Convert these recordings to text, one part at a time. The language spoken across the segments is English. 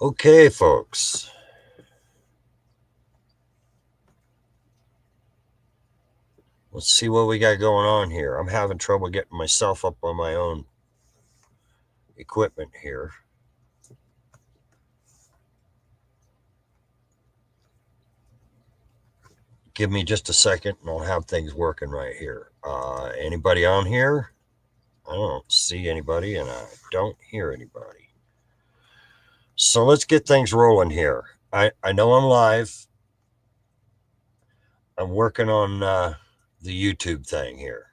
Okay, folks. Let's see what we got going on here. I'm having trouble getting myself up on my own equipment here. Give me just a second and I'll have things working right here. Anybody on here? I don't see anybody and I don't hear anybody. So let's get things rolling here. I know I'm live. I'm working on the YouTube thing here.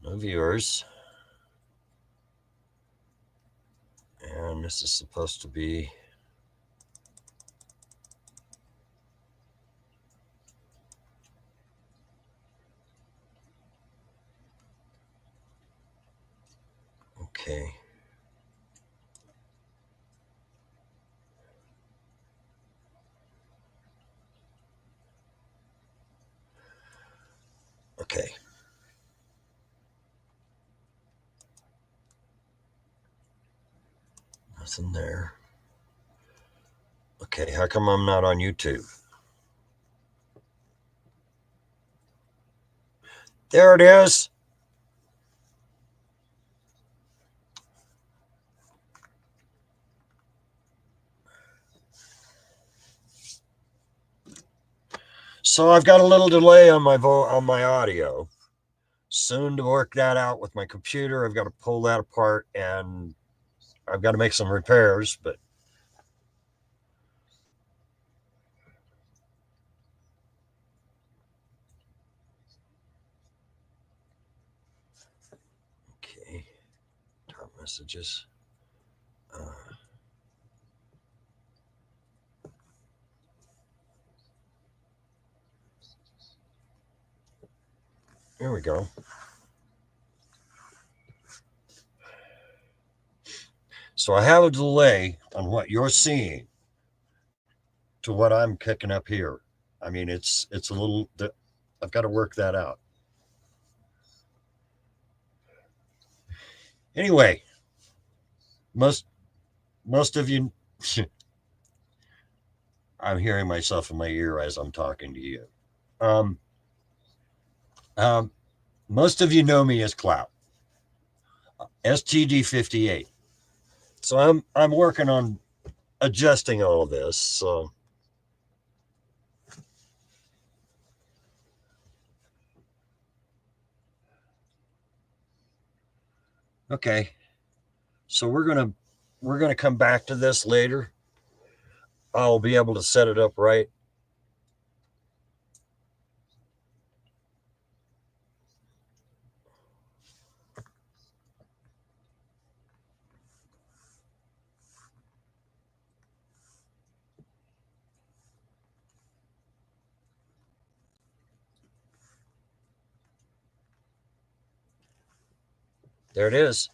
No viewers. And this is supposed to be... Okay. Okay. Nothing there. Okay, how come I'm not on YouTube? There it is. So I've got a little delay on my audio. Soon to work that out with my computer. I've got to pull that apart and I've got to make some repairs, but okay. Top messages. Here we go. So I have a delay on what you're seeing to what I'm kicking up here. I mean, it's a little. I've got to work that out. Anyway, most of you, I'm hearing myself in my ear as I'm talking to you. Um, um, most of you know me as Clout, S.T.D 58. So I'm working on adjusting all of this. So okay, so we're gonna come back to this later. I'll be able to set it up right. There it is.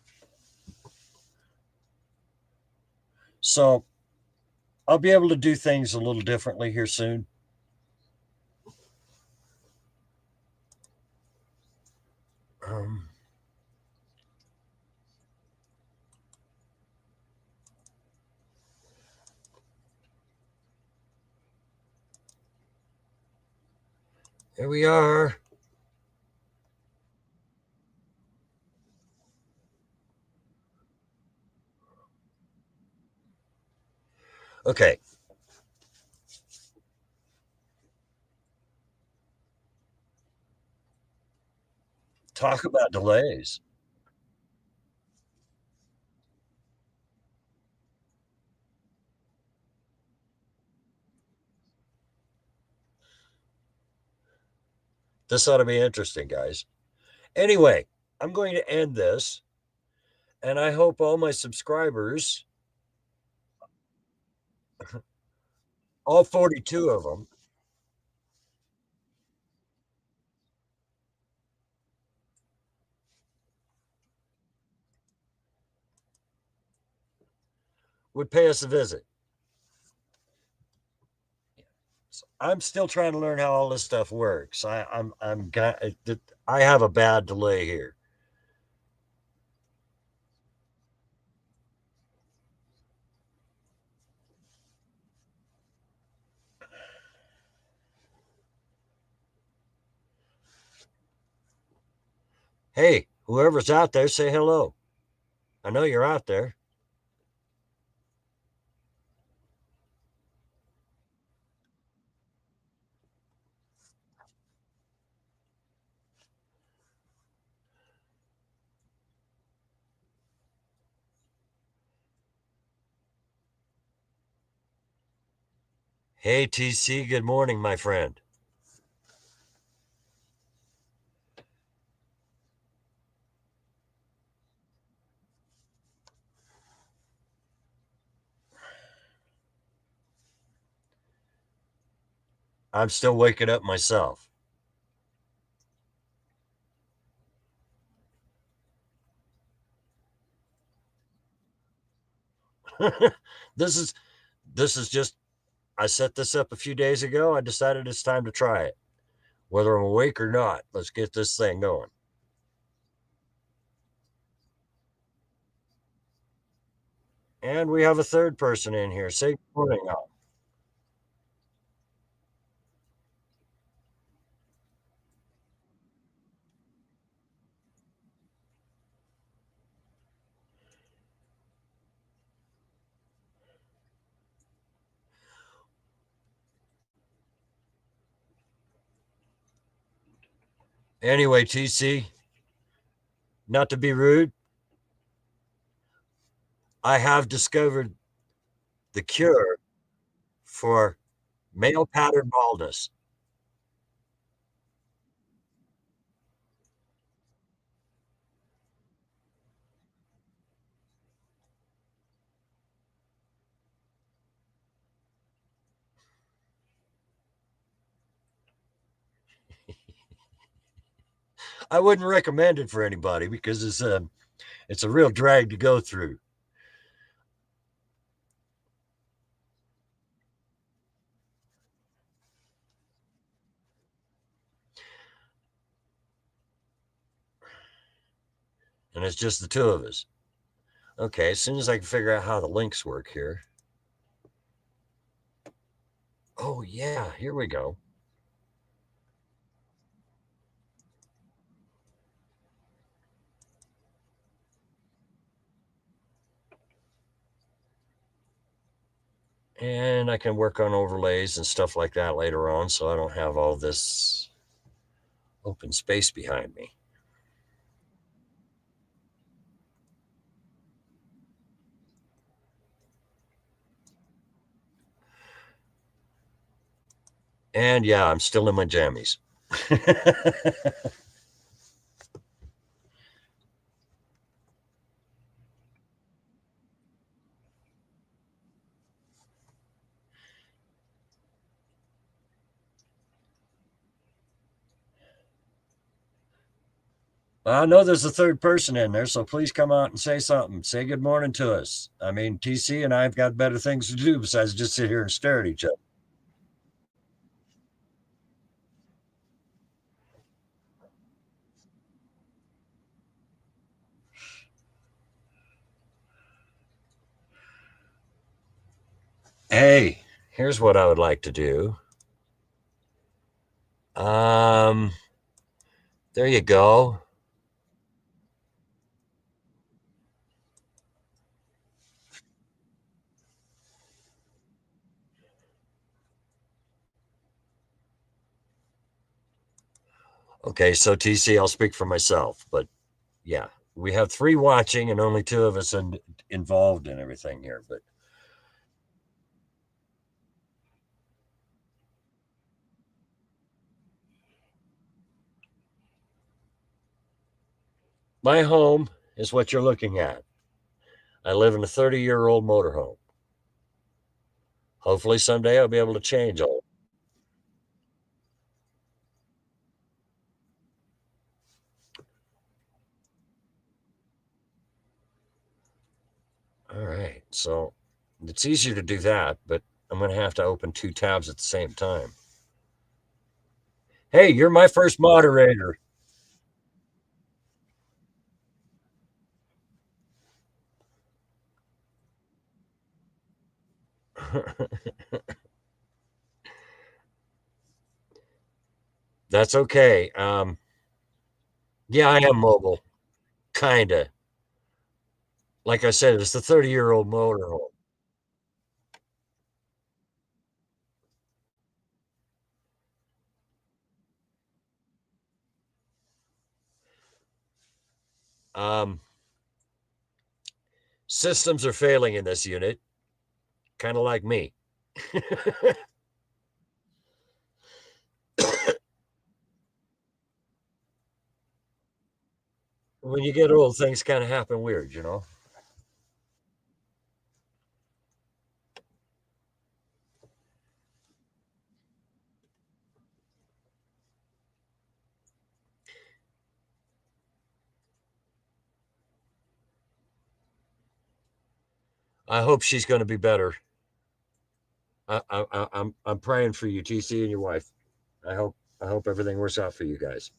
So I'll be able to do things a little differently here soon. Um, Here we are. Okay. Talk about delays. This ought to be interesting, guys. Anyway, I'm going to end this, and I hope all my subscribers, all 42 of them, would pay us a visit. So I'm still trying to learn how all this stuff works. I have a bad delay here. Hey, whoever's out there, say hello. I know you're out there. Hey, TC, good morning, my friend. I'm still waking up myself. this is this is just I set this up a few days ago. I decided it's time to try it. Whether I'm awake or not, let's get this thing going. And we have a third person in here. Say good morning. Anyway, TC, not to be rude, I have discovered the cure for male pattern baldness. I wouldn't recommend it for anybody because it's a real drag to go through. And it's just the two of us. Okay, as soon as I can figure out how the links work here. Oh, yeah, here we go. And I can work on overlays and stuff like that later on so I don't have all this open space behind me. And yeah, I'm still in my jammies. I know there's a third person in there, so please come out and say something. Say good morning to us. I mean, TC and I have got better things to do besides just sit here and stare at each other. Hey, here's what I would like to do. Um, there you go. Okay, so TC, I'll speak for myself, but yeah, we have three watching and only two of us involved in everything here. But my home is what you're looking at. I live in a 30-year-old motorhome. Hopefully, someday I'll be able to change all. All right, so it's easier to do that, but I'm going to have to open two tabs at the same time. Hey, you're my first moderator. That's okay. Yeah, I am mobile, kinda. Like I said, it's the 30-year-old motorhome. Um, Systems are failing in this unit, kind of like me. When you get old, things kind of happen weird, you know? I hope she's going to be better. I'm praying for you, TC, and your wife. I hope everything works out for you guys.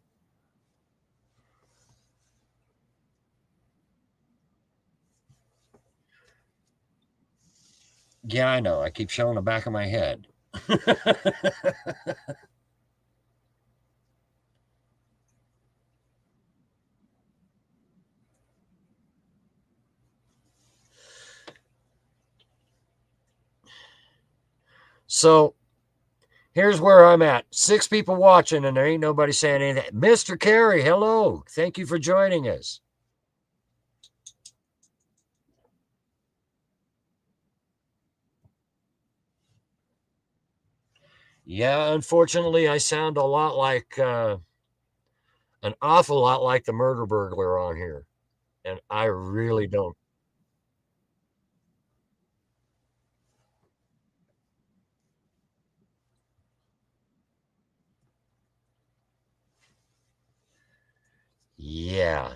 Yeah, I know. I keep showing the back of my head. So here's where I'm at. 6 people watching, and there ain't nobody saying anything. Mr. Carey, hello. Thank you for joining us. Yeah, unfortunately, I sound a lot like an awful lot like the murder burglar on here, and I really don't. Yeah,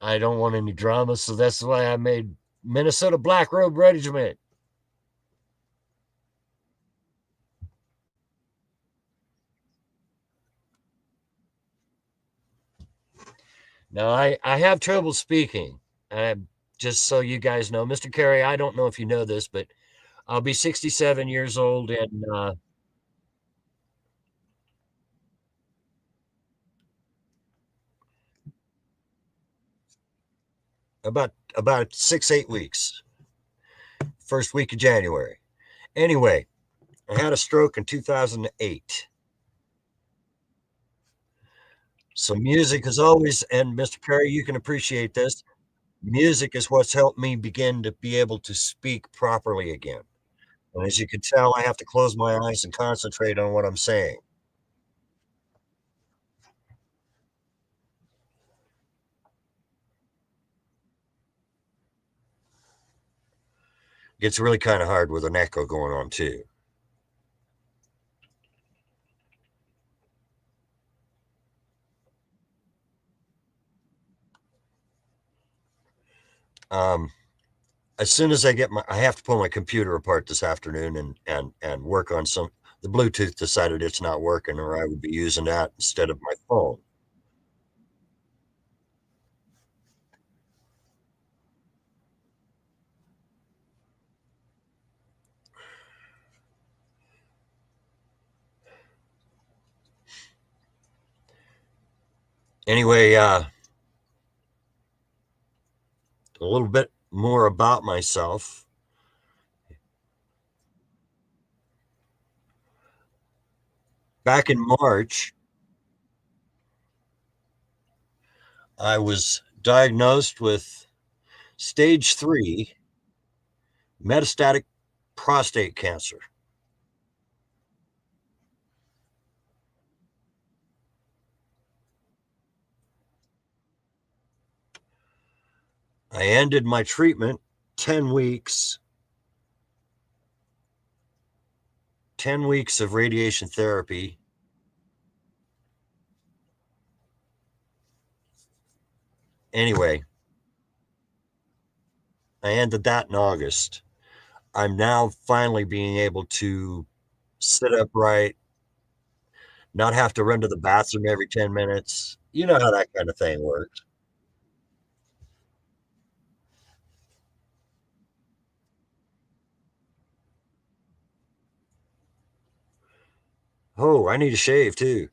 I don't want any drama, so that's why I made Minnesota Black Robe Regiment. Now, I have trouble speaking. Just so you guys know, Mr. Carey, I don't know if you know this, but I'll be 67 years old in about 6 8 weeks, first week of January. Anyway, I had a stroke in 2008. So music is always, and Mr. Carey, you can appreciate this. Music is what's helped me begin to be able to speak properly again. And as you can tell, I have to close my eyes and concentrate on what I'm saying. It gets really kind of hard with an echo going on too. Um, as soon as I have to pull my computer apart this afternoon and work on some. The Bluetooth decided it's not working, or I would be using that instead of my phone. Anyway, a little bit more about myself. Back in March, I was diagnosed with stage 3 metastatic prostate cancer. I ended my treatment 10 weeks, 10 weeks of radiation therapy. Anyway, I ended that in August. I'm now finally being able to sit upright, not have to run to the bathroom every 10 minutes. You know how that kind of thing works. Oh, I need a shave too.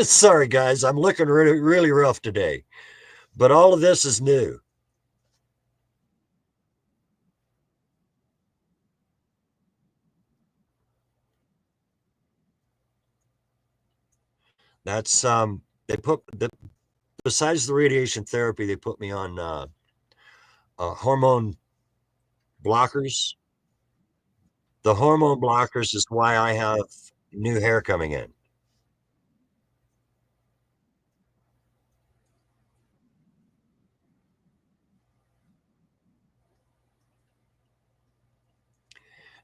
Sorry, guys. I'm looking really, really rough today, but all of this is new. That's they put the besides the radiation therapy, they put me on hormone blockers. The hormone blockers is why I have new hair coming in.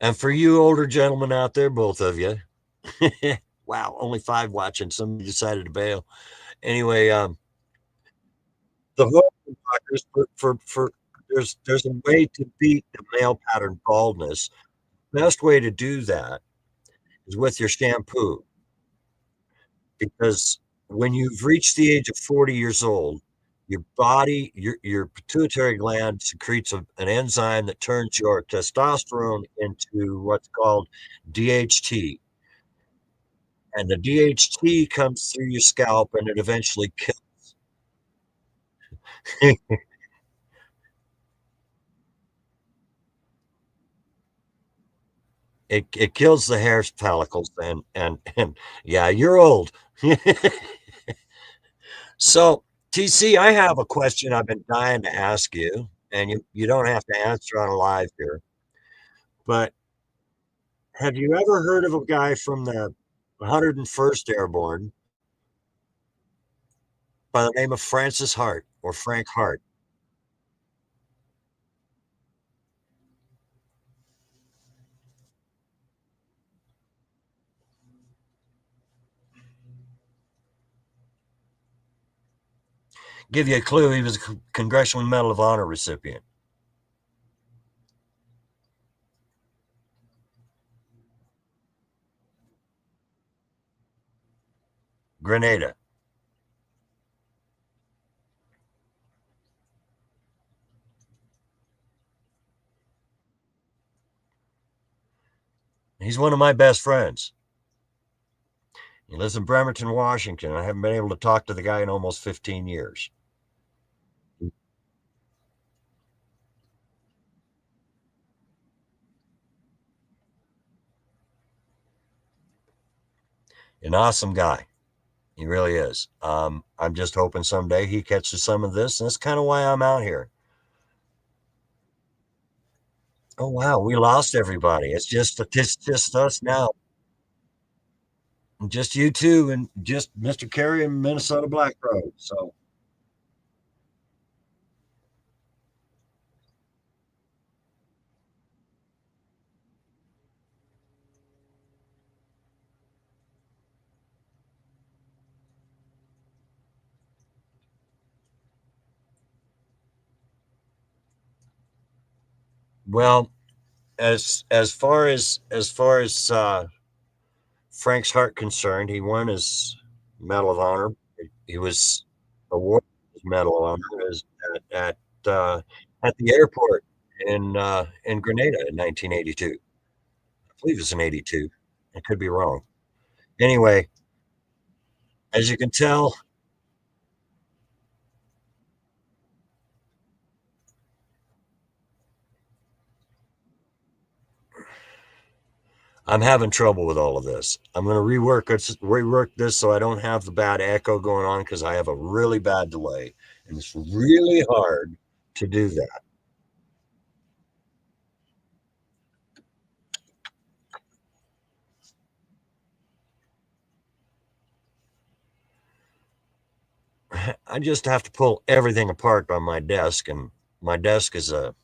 And for you older gentlemen out there, both of you, wow, only five watching. Somebody decided to bail. Anyway, the hormone blockers for there's a way to beat the male pattern baldness. Best way to do that is with your shampoo, because when you've reached the age of 40 years old, your body, your pituitary gland secretes an enzyme that turns your testosterone into what's called DHT. And the DHT comes through your scalp and it eventually kills it kills the hair follicles and yeah, you're old. So, TC, I have a question I've been dying to ask you, and you don't have to answer on live here, but have you ever heard of a guy from the 101st Airborne by the name of Francis Hart or Frank Hart? Give you a clue, he was a Congressional Medal of Honor recipient. Grenada. He's one of my best friends. He lives in Bremerton, Washington. I haven't been able to talk to the guy in almost 15 years. An awesome guy. He really is. I'm just hoping someday he catches some of this, and that's kind of why I'm out here. Oh wow, we lost everybody. It's just us now. Just you two and just Mr. Kerry and Minnesota Black Road. So well, as far as Frank's Hart concerned, he won his Medal of Honor. He was awarded his Medal of Honor at the airport in Grenada in 1982. I believe it was in 82. I could be wrong. Anyway, as you can tell, I'm having trouble with all of this. I'm going to rework this so I don't have the bad echo going on because I have a really bad delay, and it's really hard to do that. I just have to pull everything apart on my desk, and my desk is the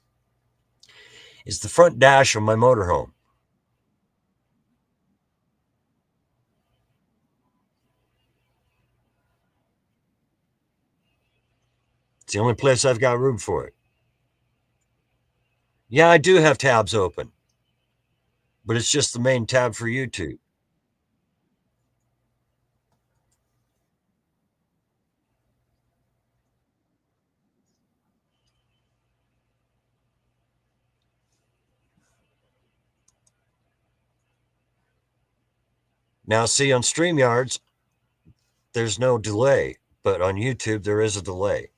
front dash of my motorhome. It's the only place I've got room for it. Yeah, I do have tabs open, but it's just the main tab for YouTube. Now, see on StreamYards, there's no delay, but on YouTube there is a delay.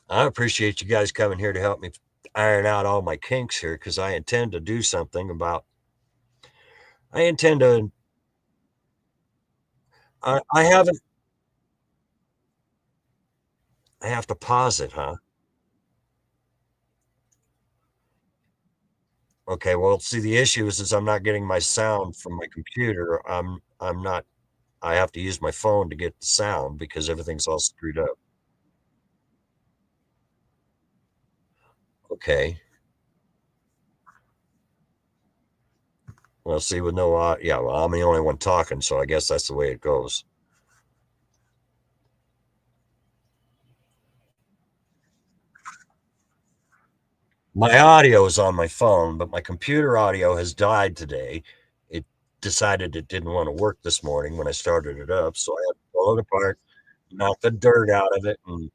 I appreciate you guys coming here to help me iron out all my kinks here because I intend to do something about. I intend to. I haven't. I have to pause it, huh? Okay. Well, see, the issue is I'm not getting my sound from my computer. I'm not. I have to use my phone to get the sound because everything's all screwed up. Okay. Well, see, with no, yeah. Well, I'm the only one talking, so I guess that's the way it goes. My audio is on my phone, but my computer audio has died today. It decided it didn't want to work this morning when I started it up, so I had to pull it apart, knock the dirt out of it, and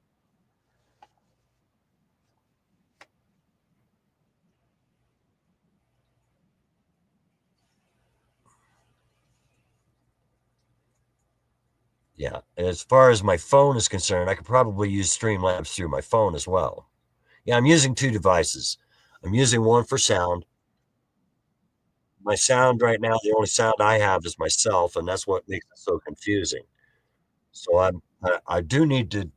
yeah. And as far as my phone is concerned, I could probably use Streamlabs through my phone as well. Yeah, I'm using two devices. I'm using one for sound. My sound right now, the only sound I have is myself, and that's what makes it so confusing. So I do need to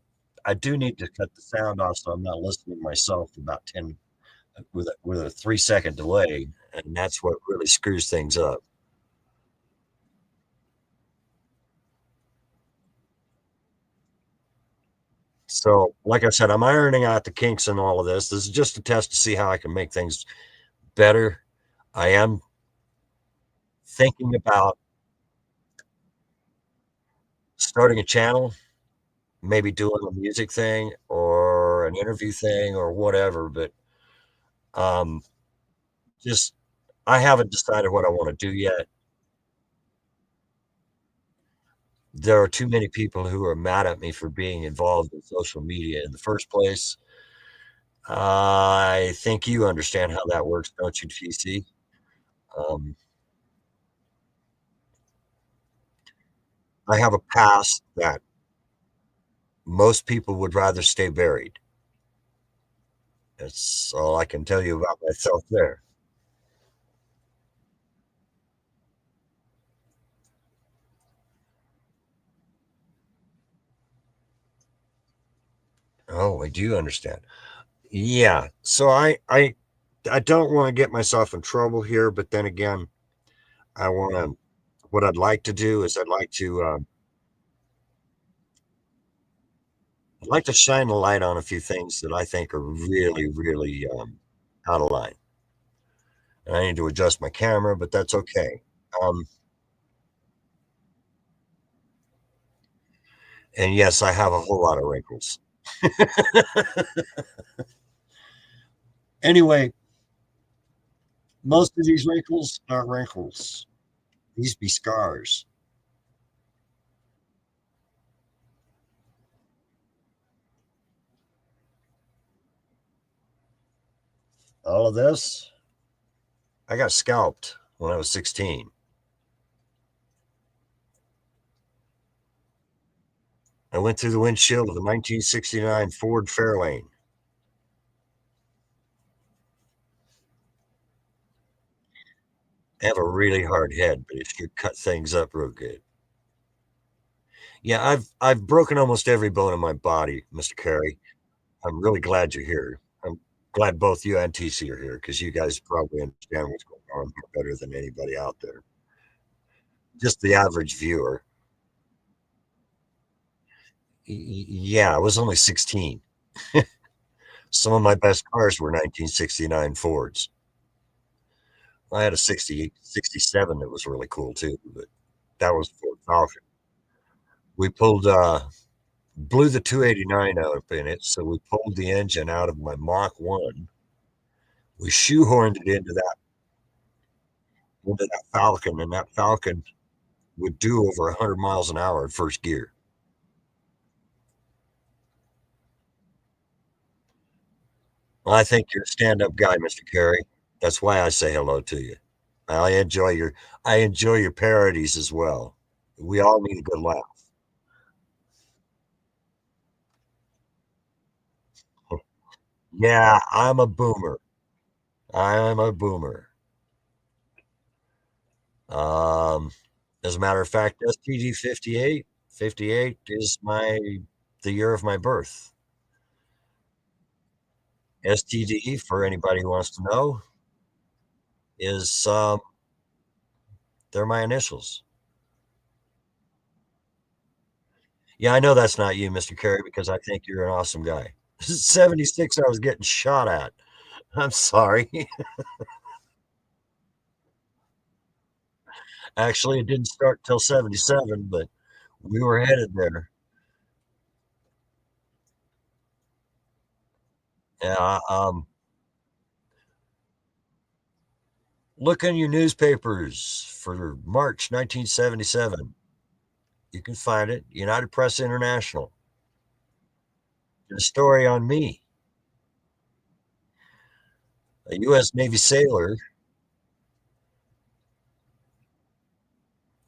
cut the sound off so I'm not listening to myself for about 10 with a 3-second delay, and that's what really screws things up. So, like I said, I'm ironing out the kinks in all of this. This is just a test to see how I can make things better. I am thinking about starting a channel, maybe doing a music thing or an interview thing or whatever, but um, just I haven't decided what I want to do yet. There are too many people who are mad at me for being involved in social media in the first place. I think you understand how that works, don't you, TC? Um, I have a past that most people would rather stay buried. That's all I can tell you about myself there. Oh, I do understand. Yeah. So I don't want to get myself in trouble here, but then again, I want to. What I'd like to do is I'd like to shine a light on a few things that I think are really, really out of line. And I need to adjust my camera, but that's okay. Um, and yes, I have a whole lot of wrinkles. Anyway, most of these wrinkles aren't wrinkles. These be scars. All of this, I got scalped when I was 16. I went through the windshield of a 1969 Ford Fairlane. I have a really hard head, but it should cut things up real good. Yeah, I've broken almost every bone in my body, Mr. Carey. I'm really glad you're here. I'm glad both you and TC are here because you guys probably understand what's going on here better than anybody out there. Just the average viewer. Yeah, I was only 16. Some of my best cars were 1969 Fords. I had a 67 that was really cool too, but that was Ford Falcon. We blew the 289 out in it, so we pulled the engine out of my Mach 1. We shoehorned it into that Falcon, and that Falcon would do over 100 miles an hour in first gear. I think you're a stand-up guy, Mr. Carey. That's why I say hello to you. I enjoy your I enjoy your parodies as well. We all need a good laugh. Yeah, I'm a boomer. I'm a boomer. Um, as a matter of fact, STD 58, 58 is the year of my birth. STD, for anybody who wants to know, is they're my initials. Yeah, I know that's not you, Mr. Carey, because I think you're an awesome guy. 76, I was getting shot at. I'm sorry. Actually, it didn't start till 77, but we were headed there. Yeah, look in your newspapers for March 1977. You can find it. United Press International. A story on me. A U.S. Navy sailor,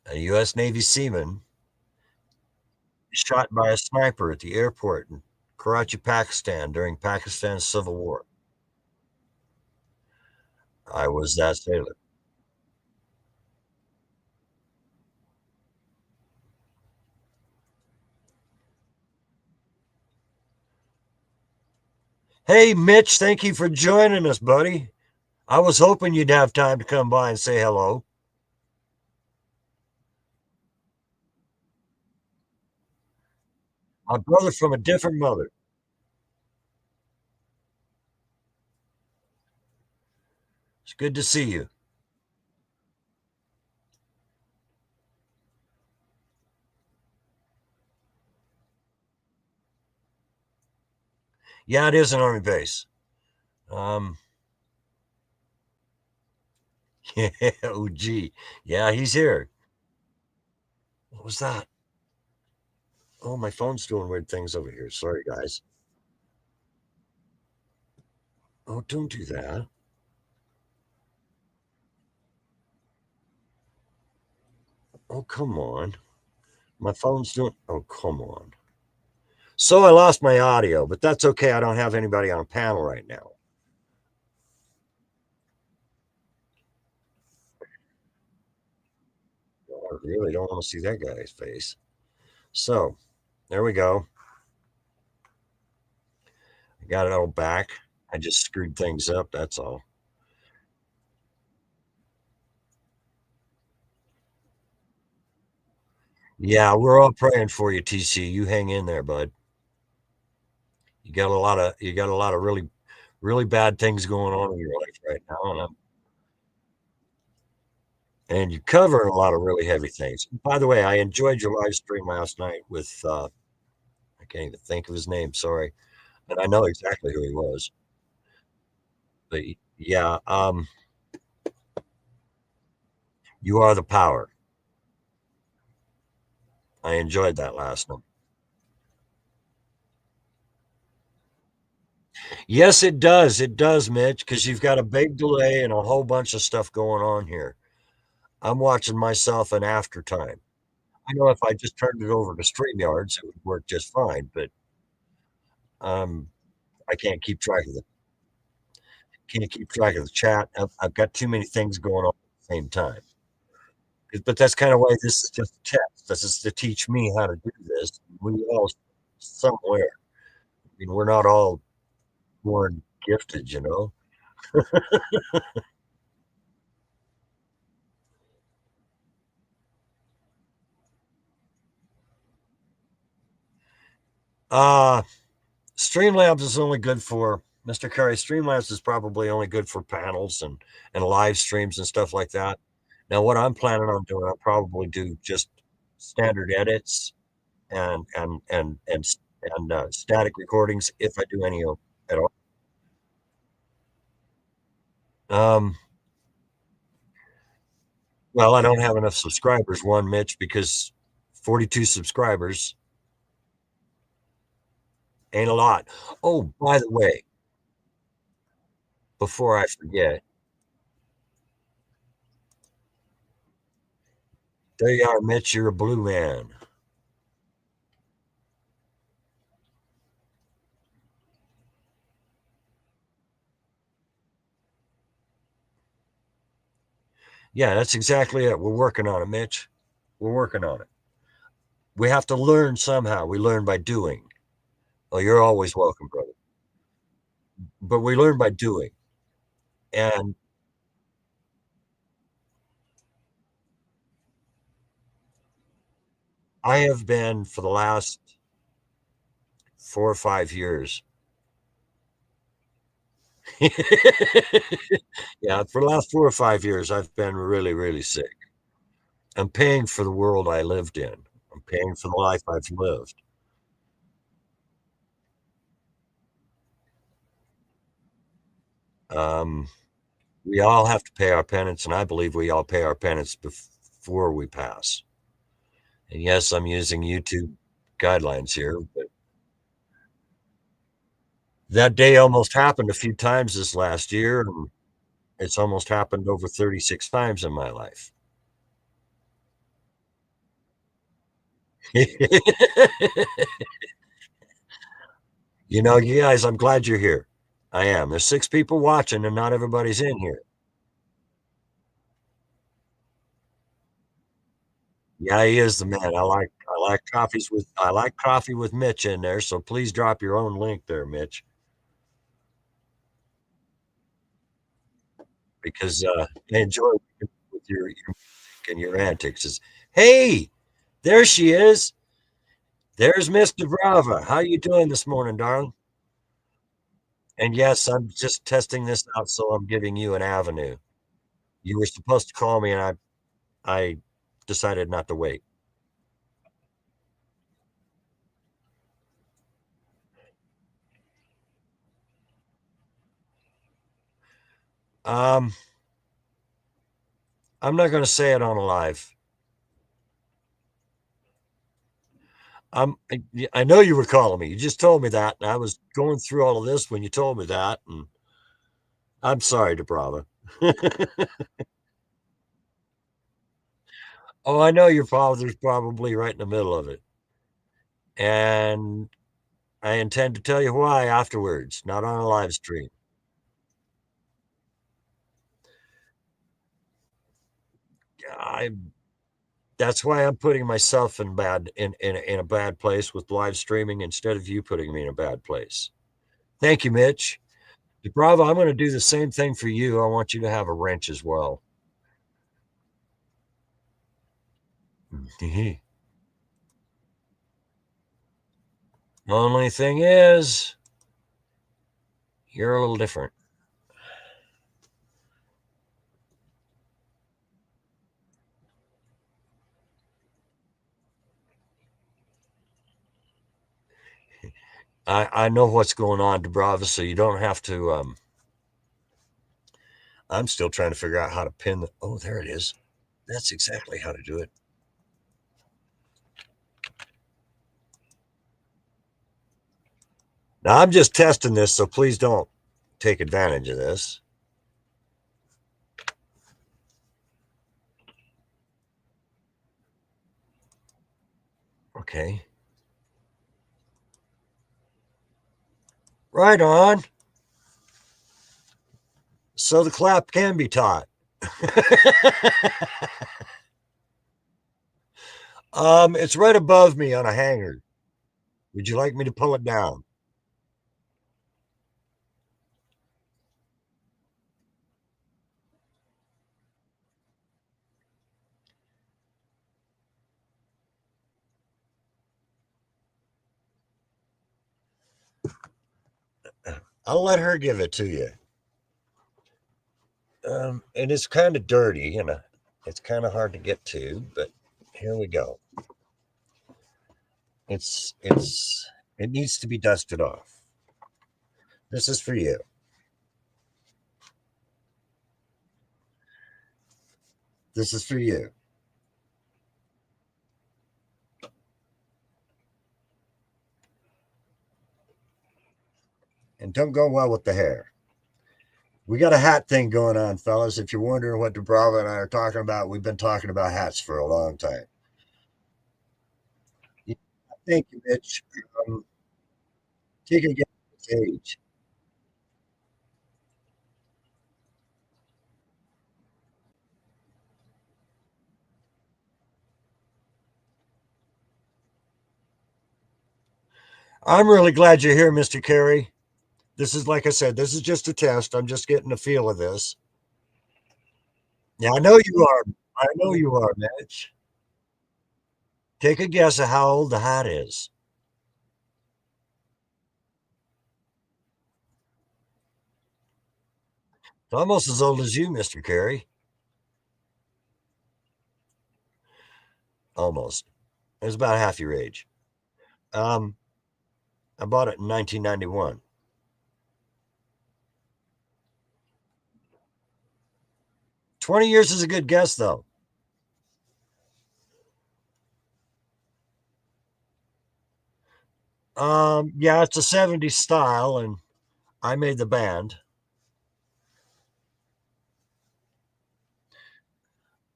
a U.S. Navy seaman, shot by a sniper at the airport in Karachi, Pakistan during Pakistan's civil war. I was that sailor. Hey, Mitch, thank you for joining us, buddy. I was hoping you'd have time to come by and say hello. My brother from a different mother. It's good to see you. Yeah, it is an army base. Um, yeah, oh, gee. Yeah, he's here. What was that? Oh, my phone's doing weird things over here. Sorry, guys. Oh, don't do that. Oh, come on. My phone's doing. Oh, come on. So I lost my audio, but that's okay. I don't have anybody on a panel right now. I really don't want to see that guy's face. So there we go. I got it all back. I just screwed things up. That's all. Yeah, we're all praying for you, TC. You hang in there, bud. You got a lot of really bad things going on in your life right now, and you're covering a lot of really heavy things. By the way, I enjoyed your live stream last night with I can't even think of his name. Sorry, and I know exactly who he was. But yeah, you are the power. I enjoyed that last one. Yes, it does. It does, Mitch, because you've got a big delay and a whole bunch of stuff going on here. I'm watching myself in after time. I know if I just turned it over to StreamYards, it would work just fine, but um, I can't keep track of the chat. I've got too many things going on at the same time. But that's kind of why this is just a test. This is to teach me how to do this. We all somewhere. I mean, we're not all born gifted, you know. Uh Streamlabs is only good for Mr. Curry. Streamlabs is probably only good for panels and live streams and stuff like that. Now, what I'm planning on doing, I'll probably do just standard edits and static recordings if I do any at all. Um, well, I don't have enough subscribers. One, Mitch, because 42 subscribers ain't a lot. Oh, by the way, before I forget, there you are, Mitch. You're a blue man. Yeah, that's exactly it. We're working on it, Mitch. We're working on it. We have to learn somehow. We learn by doing. Oh, you're always welcome, brother. But we learn by doing. And I have been for the last 4 or 5 years. Yeah, for the last 4 or 5 years, I've been really, really sick. I'm paying for the world I lived in. I'm paying for the life I've lived. Um, we all have to pay our penance, and I believe we all pay our penance before we pass. And yes, I'm using YouTube guidelines here, but that day almost happened a few times this last year, and it's almost happened over 36 times in my life. You guys, I'm glad you're here. I am. There's 6 people watching, and not everybody's in here. Yeah, he is the man. I like coffee with Mitch in there, so please drop your own link there, Mitch, because I enjoy with your music and your antics. Hey, there she is. There's Miss Dubrava. How you doing this morning, darling? And yes, I'm just testing this out, so I'm giving you an avenue. You were supposed to call me, and I decided not to wait. Um, I'm not going to say it on a live. I know you were calling me. You just told me that, and I was going through all of this when you told me that, and I'm sorry, Dubrava. Oh, I know your father's probably right in the middle of it, and I intend to tell you why afterwards, not on a live stream. I That's why I'm putting myself in a bad place with live streaming instead of you putting me in a bad place. Thank you, Mitch. Bravo, I'm going to do the same thing for you. I want you to have a wrench as well. Only thing is, you're a little different. I know what's going on, Dubrava, so you don't have to. I'm still trying to figure out how to pin the. Oh, there it is. That's exactly how to do it. Now, I'm just testing this, so please don't take advantage of this. Okay. Right on. So the clap can be taught. It's right above me on a hanger. Would you like me to pull it down? I'll let her give it to you. And it's kind of dirty, it's kind of hard to get to, but here we go. It needs to be dusted off. This is for you. This is for you. And don't go well with the hair. We got a hat thing going on, fellas. If you're wondering what Dubrava and I are talking about, we've been talking about hats for a long time. Yeah, thank you, Mitch. Um, Take a guess at his age. I'm really glad you're here, Mr. Carey. This is, like I said, this is just a test. I'm just getting a feel of this. Yeah, I know you are. I know you are, Mitch. Take a guess at how old the hat is. It's almost as old as you, Mr. Carey. Almost. It's about half your age. Um, I bought it in 1991. 20 years is a good guess, though. Yeah, it's a 70s style, and I made the band.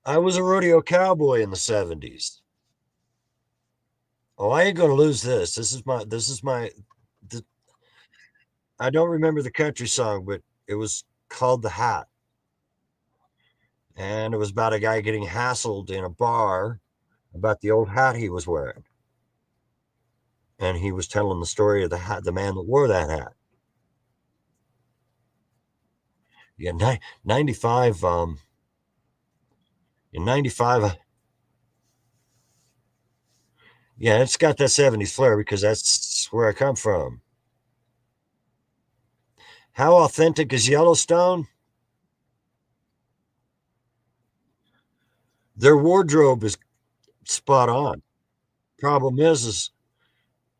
I was a rodeo cowboy in the 70s. Oh, I ain't gonna lose this. Th- I don't remember the country song, but it was called The Hat. And it was about a guy getting hassled in a bar about the old hat he was wearing. And he was telling the story of the hat, the man that wore that hat. Yeah, 95, in 95, yeah, it's got that 70s flair because that's where I come from. How authentic is Yellowstone? Their wardrobe is spot on. Problem is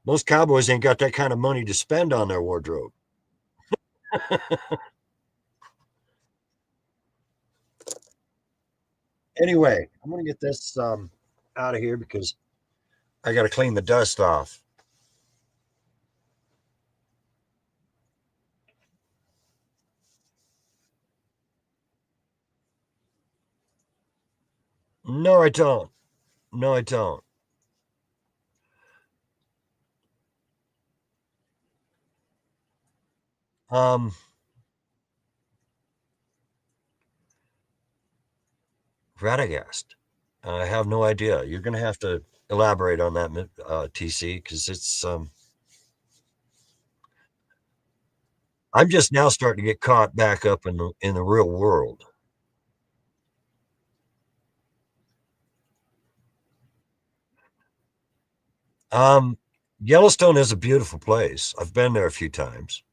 most cowboys ain't got that kind of money to spend on their wardrobe. Anyway, I'm gonna get this out of here because I got to clean the dust off. No, I don't. No, I don't. Um, Radagast. I have no idea. You're gonna have to elaborate on that, TC, because I'm just now starting to get caught back up in the real world. Um, Yellowstone is a beautiful place. I've been there a few times.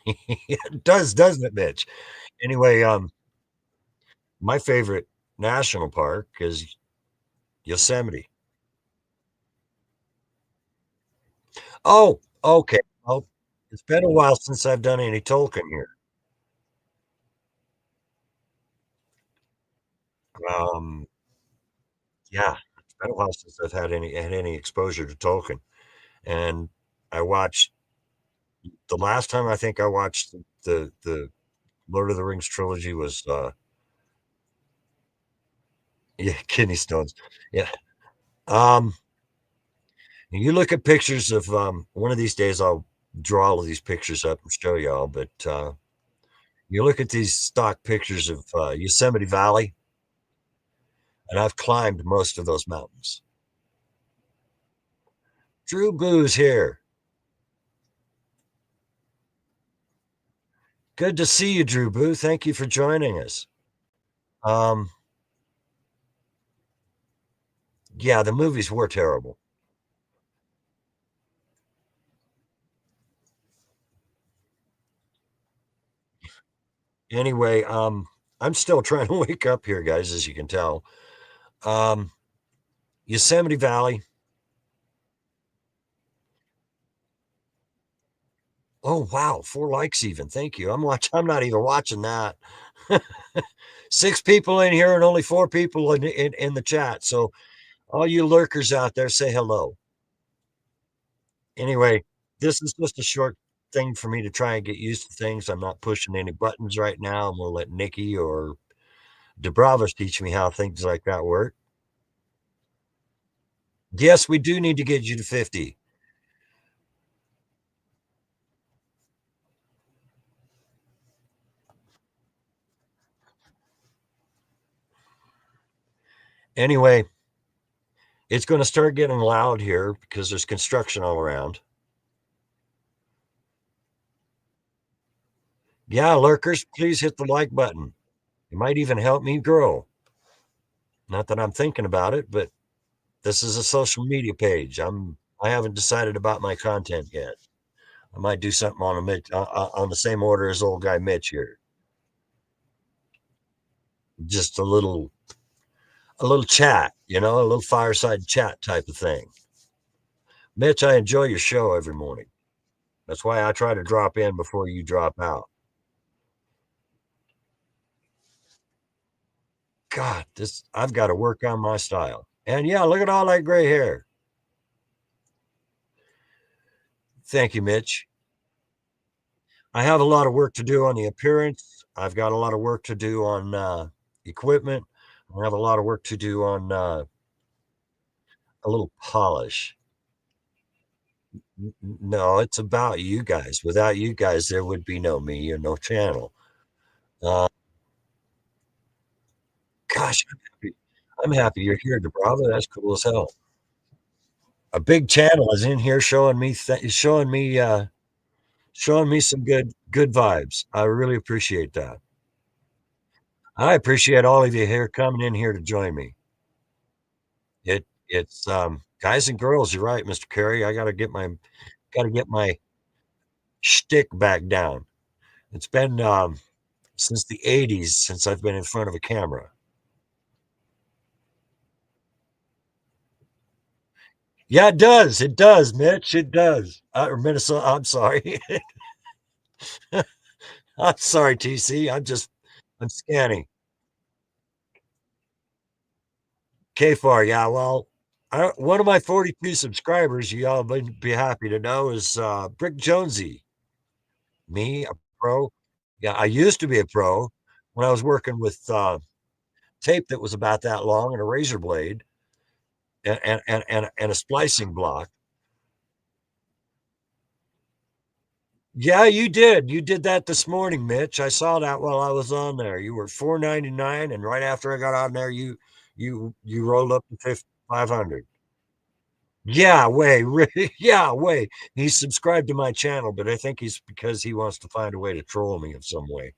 It does, doesn't it, Mitch? Anyway, my favorite national park is Yosemite. Oh, okay. Oh, it's been a while since I've done any Tolkien here. Um, yeah, it's been a while since I've had any exposure to Tolkien. And I watched the last time I think I watched the Lord of the Rings trilogy was yeah, kidney stones. Yeah. Um, you look at pictures of one of these days I'll draw all of these pictures up and show y'all, but you look at these stock pictures of Yosemite Valley, and I've climbed most of those mountains. Drew Boo's here. Good to see you, Drew Boo. Thank you for joining us. Um, yeah, the movies were terrible. Anyway, I'm still trying to wake up here, guys, as you can tell. Um, Yosemite Valley. Oh wow, 4 likes even. Thank you. I'm not even watching that. 6 people in here and only 4 people in the chat. So all you lurkers out there, say hello. Anyway, this is just a short. thing for me to try and get used to things. I'm not pushing any buttons right now. I'm gonna let Nikki or DeBravos teach me how things like that work. Yes, we do need to get you to 50. Anyway, it's going to start getting loud here because there's construction all around. Yeah, lurkers, please hit the like button. It might even help me grow. Not that I'm thinking about it, but this is a social media page. I haven't decided about my content yet. I might do something on on the same order as old guy Mitch here. Just a little chat, a little fireside chat type of thing. Mitch, I enjoy your show every morning. That's why I try to drop in before you drop out. God, this I've got to work on my style. And yeah, look at all that gray hair. Thank you, Mitch. I have a lot of work to do on the appearance. I've got a lot of work to do on equipment. I have a lot of work to do on a little polish. No, it's about you guys. Without you guys, there would be no me or no channel. Uh, Gosh, I'm happy you're here, Debrava. That's cool as hell. A big channel is in here showing me some good vibes. I really appreciate that. I appreciate all of you here coming in here to join me. It's guys and girls. You're right, Mr. Carey. I got to get my shtick back down. It's been since the '80s since I've been in front of a camera. Yeah, it does. It does, Mitch. It does. Or Minnesota. I'm sorry. I'm sorry, TC. I'm scanning. KFAR. Yeah. Well, one of my 42 subscribers, you all be happy to know, is Brick Jonesy. Me, a pro. Yeah, I used to be a pro when I was working with tape that was about that long and a razor blade and a splicing block. Yeah, you did. You did that this morning, Mitch. I saw that while I was on there. You were 499, and right after I got on there, you rolled up to 500. Yeah, way, really, yeah, way. He's subscribed to my channel, but I think he's because he wants to find a way to troll me in some way.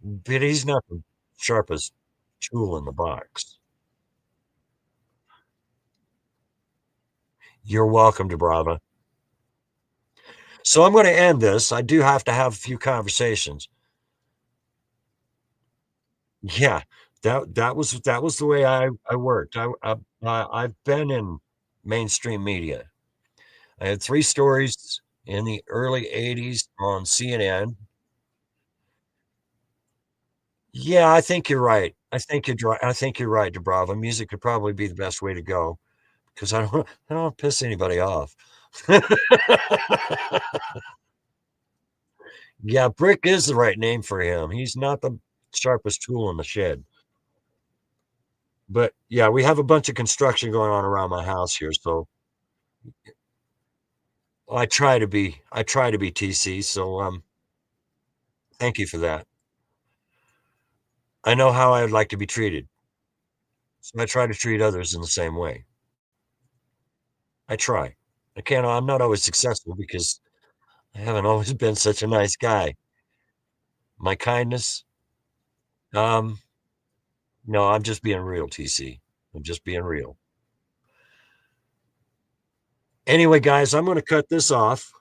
But he's not the sharpest tool in the box. You're welcome to Brava. So I'm going to end this. I do have to have a few conversations. Yeah, that was the way I worked. I've been in mainstream media. I had three stories in the early '80s on CNN. Yeah, I think you're right. I think you're right, Dubrava. Music could probably be the best way to go because I don't want to piss anybody off. Yeah, Brick is the right name for him. He's not the sharpest tool in the shed. But yeah, we have a bunch of construction going on around my house here, so I try to be TC, so thank you for that. I know how I'd like to be treated, so I try to treat others in the same way. I try. I'm not always successful because I haven't always been such a nice guy. My kindness, um, no, I'm just being real, TC. I'm just being real. Anyway, guys, I'm going to cut this off.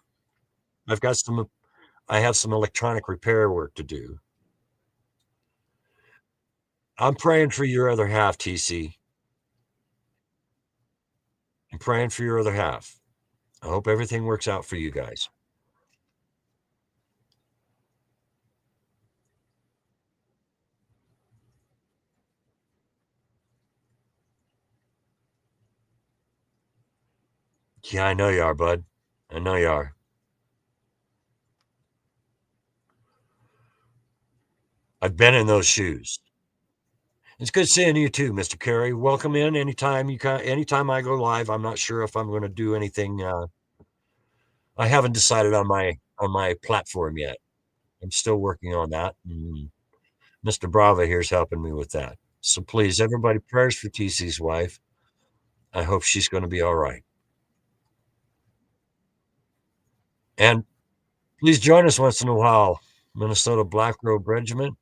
I've got I have some electronic repair work to do. I'm praying for your other half, TC. I'm praying for your other half. I hope everything works out for you guys. Yeah, I know you are, bud. I know you are. I've been in those shoes. It's good seeing you too, Mr. Carey. Welcome in anytime anytime I go live. I'm not sure if I'm going to do anything. I haven't decided on my platform yet. I'm still working on that. Mr. Brava here's helping me with that. So please, everybody, prayers for TC's wife. I hope she's going to be all right. And please join us once in a while, Minnesota Black Robe Regiment.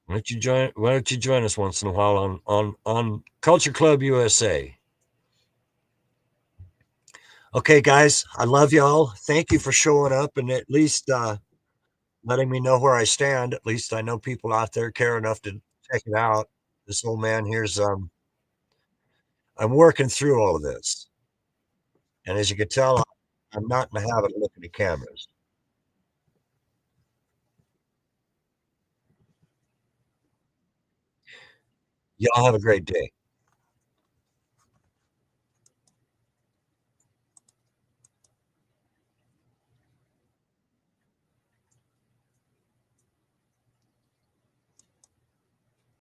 Why don't you join us once in a while on Culture Club USA? Okay, guys, I love y'all. Thank you for showing up and at least letting me know where I stand. At least I know people out there care enough to check it out. This old man here's I'm working through all of this. And as you can tell, I'm not in the habit of looking at cameras. Y'all have a great day.